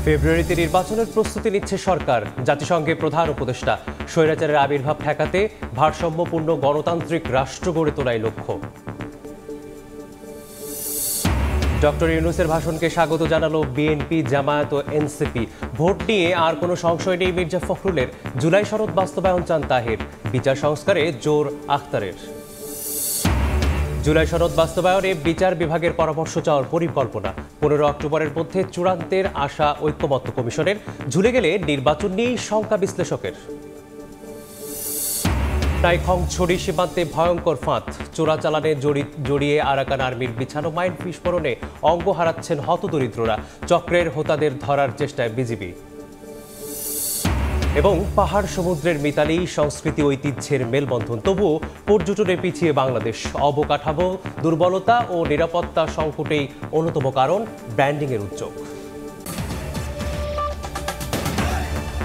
ফেব্রুয়ারিতে নির্বাচনের প্রস্তুতি নিচ্ছে সরকার। জাতিসংঘে প্রধান উপদেষ্টা স্বৈরাচারের আবির্ভাব ঠেকাতে ভারসাম্যপূর্ণ গণতান্ত্রিক রাষ্ট্র গড়ে তোলাই লক্ষ্য। ডক্টর ইউনূসের ভাষণকে স্বাগত জানালো বিএনপি, জামায়াত ও এনসিপি। ভোট নিয়ে আর কোনো সংশয় নেই মির্জা ফখরুলের। জুলাই সনদ বাস্তবায়ন চান তাহের। বিচার সংস্কারে জোর আখতারের। জুলাই সনদ বাস্তবায়নে বিচার বিভাগের পরামর্শ চাওয়ার পরিকল্পনা। 15 অক্টোবরের মধ্যে চূড়ান্তের আশা ঐক্যমত্য কমিশনের। ঝুলে গেলে নির্বাচন নিয়েই শঙ্কা বিশ্লেষকের। নাইখংছড়ি সীমান্তে ভয়ঙ্কর ফাঁদ। চোরাচালানে জড়িয়ে আরাকান আর্মির বিছানো মাইন বিস্ফোরণে অঙ্গ হারাচ্ছেন হতদরিদ্ররা। চক্রের হোতাদের ধরার চেষ্টায় বিজিবি। এবং পাহাড় সমুদ্রের মিতালি, সংস্কৃতি ঐতিহ্যের মেলবন্ধন। তবুও পর্যটনে পিছিয়ে বাংলাদেশ। অবকাঠামো দুর্বলতা ও নিরাপত্তা সংকটেই অন্যতম কারণ ব্র্যান্ডিংয়ের উদ্যোগ।